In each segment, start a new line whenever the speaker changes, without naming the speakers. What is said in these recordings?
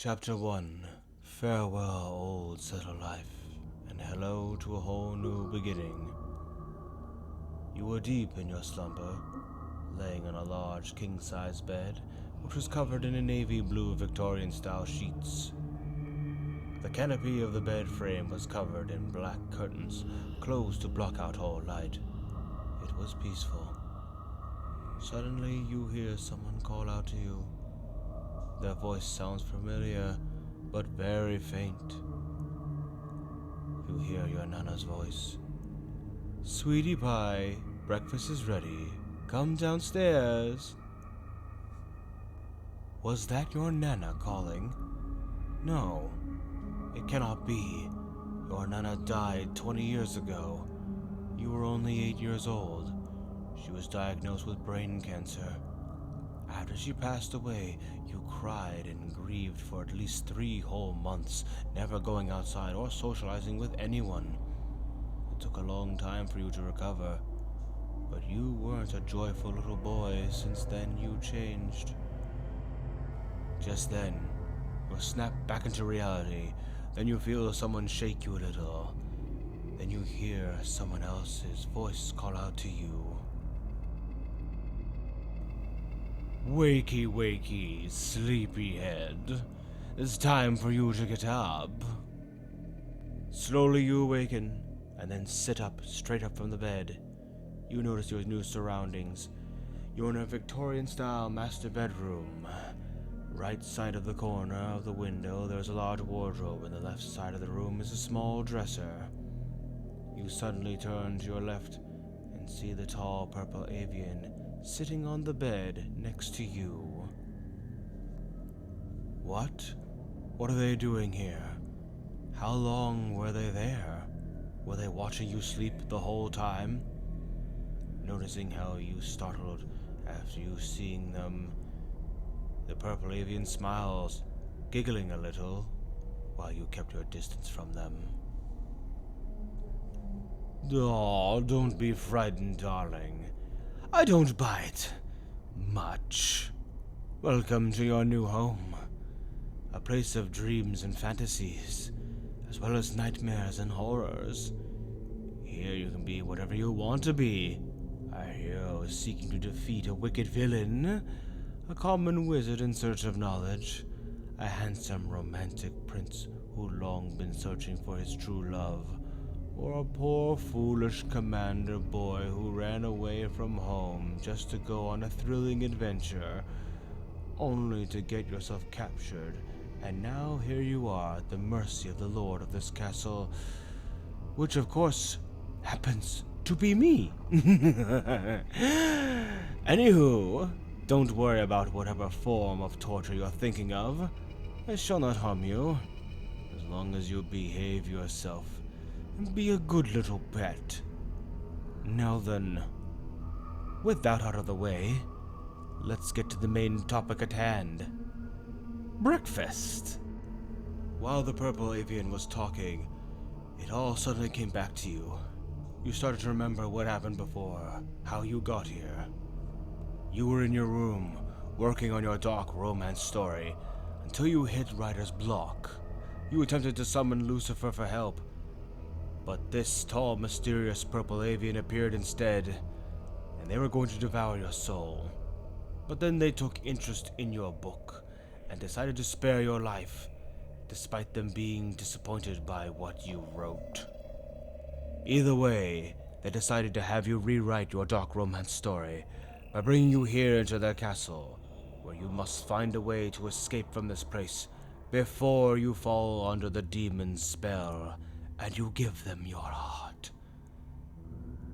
Chapter 1. Farewell, old settled life, and hello to a whole new beginning. You were deep in your slumber, laying on a large king-size bed, which was covered in a navy blue Victorian-style sheets. The canopy of the bed frame was covered in black curtains, closed to block out all light. It was peaceful. Suddenly, you hear someone call out to you. Their voice sounds familiar, but very faint. You hear your Nana's voice. "Sweetie pie, breakfast is ready. Come downstairs." Was that your Nana calling? No, it cannot be. Your Nana died 20 years ago. You were only 8 years old. She was diagnosed with brain cancer. After she passed away, you cried and grieved for at least 3 whole months, never going outside or socializing with anyone. It took a long time for you to recover, but you weren't a joyful little boy. Since then, you changed. Just then, you're snapped back into reality. Then you feel someone shake you a little. Then you hear someone else's voice call out to you. "Wakey, wakey, sleepyhead. It's time for you to get up." Slowly you awaken, and then sit up, straight up from the bed. You notice your new surroundings. You're in a Victorian-style master bedroom. Right side of the corner of the window, there's a large wardrobe, and the left side of the room is a small dresser. You suddenly turn to your left and see the tall purple avian sitting on the bed next to you. What? What are they doing here? How long were they there? Were they watching you sleep the whole time? Noticing how you startled after you seeing them, the purple avian smiles, giggling a little, while you kept your distance from them. "Oh, don't be frightened, darling. I don't bite much. Welcome to your new home. A place of dreams and fantasies, as well as nightmares and horrors. Here you can be whatever you want to be. A hero seeking to defeat a wicked villain, a common wizard in search of knowledge, a handsome romantic prince who long been searching for his true love, or a poor foolish commander boy who ran away from home just to go on a thrilling adventure, only to get yourself captured, and now here you are at the mercy of the lord of this castle, which of course happens to be me." Anywho, don't worry about whatever form of torture you're thinking of. I shall not harm you, as long as you behave yourself and be a good little pet. Now then, with that out of the way, let's get to the main topic at hand. Breakfast. While the purple avian was talking, it all suddenly came back to you. You started to remember what happened before, how you got here. You were in your room, working on your dark romance story, until you hit writer's block. You attempted to summon Lucifer for help, but this tall, mysterious purple avian appeared instead, and they were going to devour your soul. But then they took interest in your book, and decided to spare your life, despite them being disappointed by what you wrote. Either way, they decided to have you rewrite your dark romance story by bringing you here into their castle, where you must find a way to escape from this place before you fall under the demon's spell, and you give them your heart.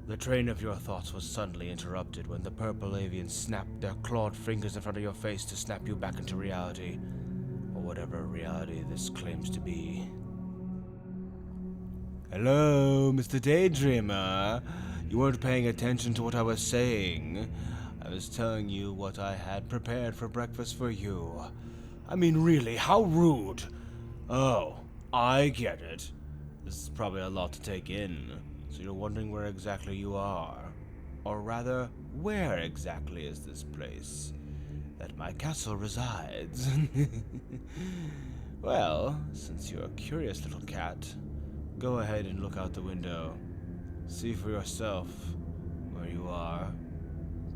The train of your thoughts was suddenly interrupted when the purple avians snapped their clawed fingers in front of your face to snap you back into reality, or whatever reality this claims to be. "Hello, Mr. Daydreamer. You weren't paying attention to what I was saying. I was telling you what I had prepared for breakfast for you. I mean, really, how rude. Oh, I get it. This is probably a lot to take in, so you're wondering where exactly you are. Or rather, where exactly is this place that my castle resides? Well, since you're a curious little cat, go ahead and look out the window. See for yourself where you are.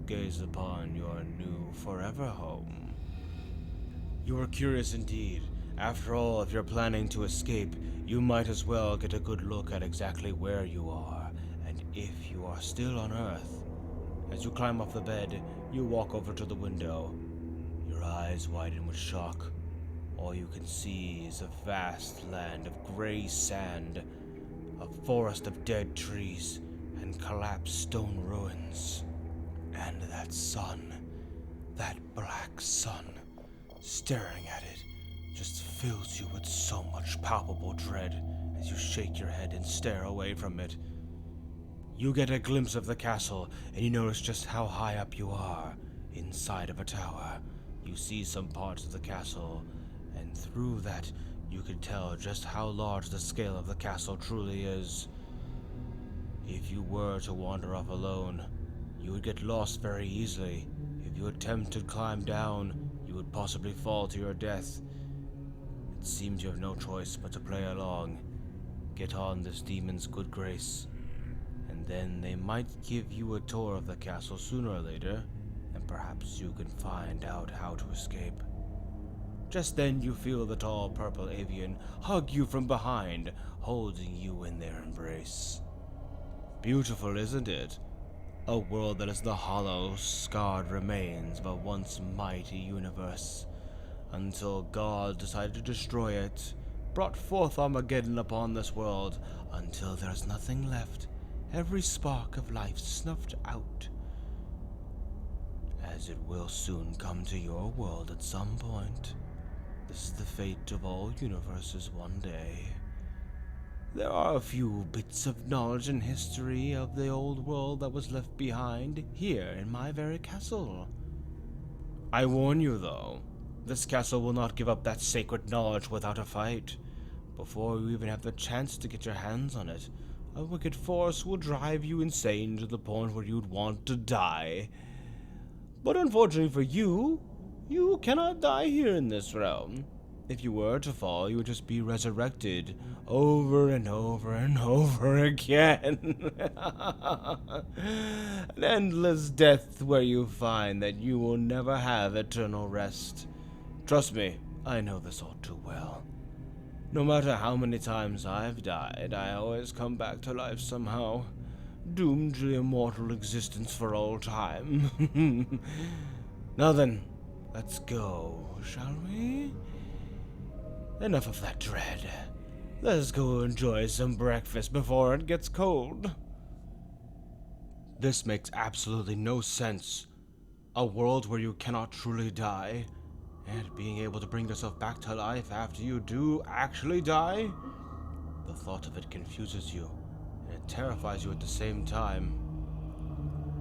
Gaze upon your new forever home. You are curious indeed. After all, if you're planning to escape, you might as well get a good look at exactly where you are, and if you are still on Earth. As you climb off the bed, you walk over to the window. Your eyes widen with shock. All you can see is a vast land of gray sand, a forest of dead trees, and collapsed stone ruins. And that sun, that black sun, staring at it, just fills you with so much palpable dread as you shake your head and stare away from it. You get a glimpse of the castle, and you notice just how high up you are, inside of a tower. You see some parts of the castle, and through that, you can tell just how large the scale of the castle truly is. If you were to wander off alone, you would get lost very easily. If you attempt to climb down, you would possibly fall to your death. It seems you have no choice but to play along. Get on this demon's good grace, and then they might give you a tour of the castle sooner or later, and perhaps you can find out how to escape. Just then you feel the tall purple avian hug you from behind, holding you in their embrace. Beautiful, isn't it? A world that is the hollow, scarred remains of a once mighty universe, until God decided to destroy it, brought forth Armageddon upon this world, until there's nothing left, every spark of life snuffed out. As it will soon come to your world at some point. This is the fate of all universes one day. There are a few bits of knowledge and history of the old world that was left behind here in my very castle. I warn you, though, this castle will not give up that sacred knowledge without a fight. Before you even have the chance to get your hands on it, a wicked force will drive you insane to the point where you'd want to die. But unfortunately for you, you cannot die here in this realm. If you were to fall, you would just be resurrected over and over and over again. An endless death where you find that you will never have eternal rest. Trust me, I know this all too well. No matter how many times I've died, I always come back to life somehow, doomed to immortal existence for all time. Now then, let's go, shall we? Enough of that dread. Let's go enjoy some breakfast before it gets cold. This makes absolutely no sense. A world where you cannot truly die, and being able to bring yourself back to life after you do actually die? The thought of it confuses you, and it terrifies you at the same time.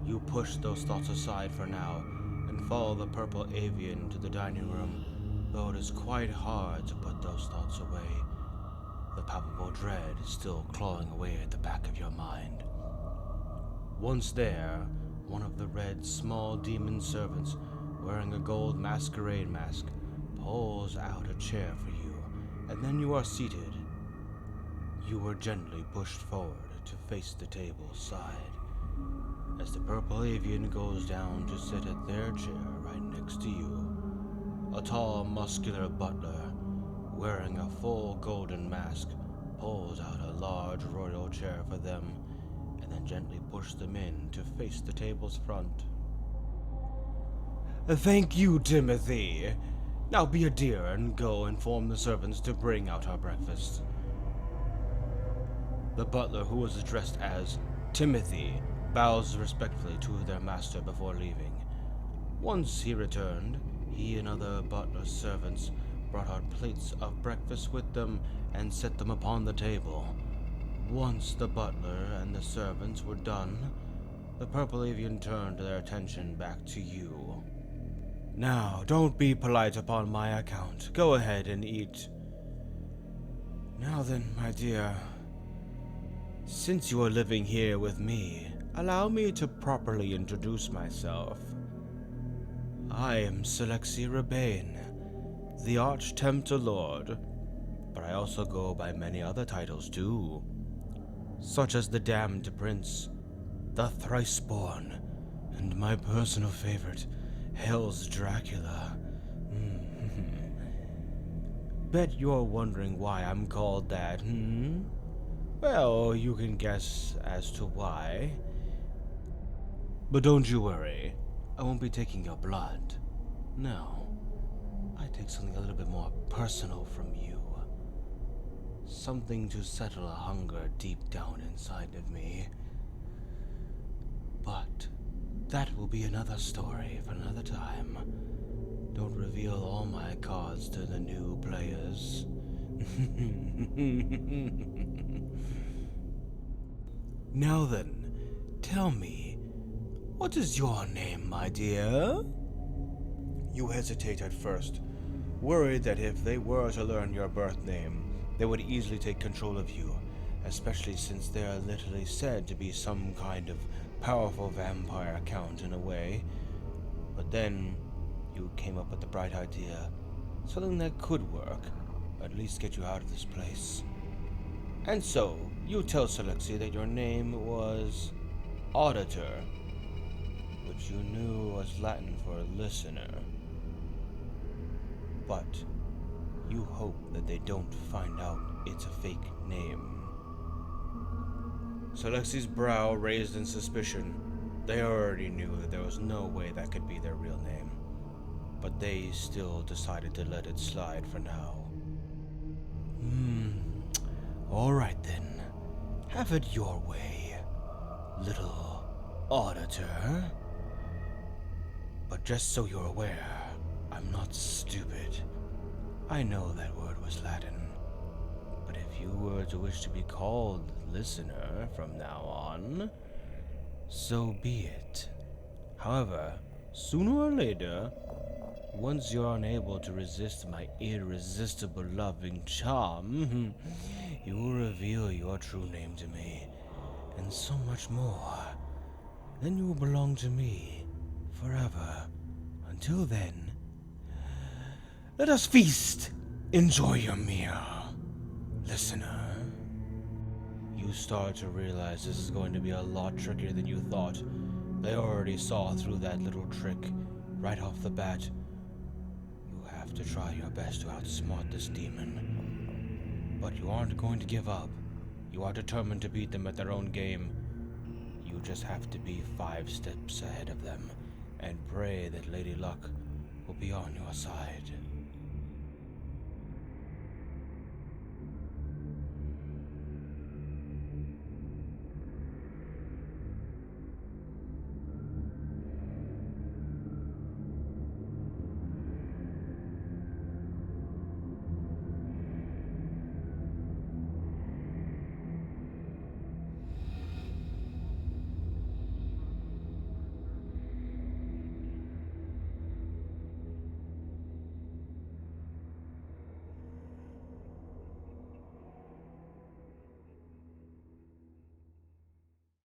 You push those thoughts aside for now, and follow the purple avian to the dining room, though it is quite hard to put those thoughts away. The palpable dread is still clawing away at the back of your mind. Once there, one of the red small demon servants, wearing a gold masquerade mask, pulls out a chair for you, and then you are seated. You are gently pushed forward to face the table's side, as the purple avian goes down to sit at their chair right next to you. A tall, muscular butler, wearing a full golden mask, pulls out a large royal chair for them, and then gently pushes them in to face the table's front. Thank you, Timothy. Now be a dear and go inform the servants to bring out our breakfast. The butler, who was addressed as Timothy, bows respectfully to their master before leaving. Once he returned, he and other butler's servants brought out plates of breakfast with them and set them upon the table. Once the butler and the servants were done, the purple avian turned their attention back to you. Now, don't be polite upon my account. Go ahead and eat. Now then, my dear, since you are living here with me, allow me to properly introduce myself. I am Salexi Rabane, the Arch-Tempter Lord, but I also go by many other titles too, such as the Damned Prince, the Thrice-Born, and my personal favorite, Hell's Dracula. Bet you're wondering why I'm called that, Well, you can guess as to why. But don't you worry, I won't be taking your blood. No, I take something a little bit more personal from you. Something to settle a hunger deep down inside of me. But that will be another story for another time. Don't reveal all my cards to the new players. Now then, tell me, what is your name, my dear? You hesitate at first, worried that if they were to learn your birth name, they would easily take control of you, especially since they are literally said to be some kind of powerful vampire count in a way. But then, you came up with the bright idea, something that could work, at least get you out of this place. And so, you tell Salexi that your name was Auditor, which you knew was Latin for listener. But you hope that they don't find out it's a fake name. Salexi's brow raised in suspicion. They already knew that there was no way that could be their real name, but they still decided to let it slide for now. Alright then. Have it your way, little auditor. But just so you're aware, I'm not stupid. I know that word was Latin. But if you were to wish to be called listener from now on, so be it. However, sooner or later, once you're unable to resist my irresistible loving charm, you will reveal your true name to me, and so much more. Then you will belong to me forever. Until then, let us feast. Enjoy your meal, listener. You start to realize this is going to be a lot trickier than you thought. They already saw through that little trick right off the bat. You have to try your best to outsmart this demon. But you aren't going to give up. You are determined to beat them at their own game. You just have to be 5 steps ahead of them and pray that Lady Luck will be on your side.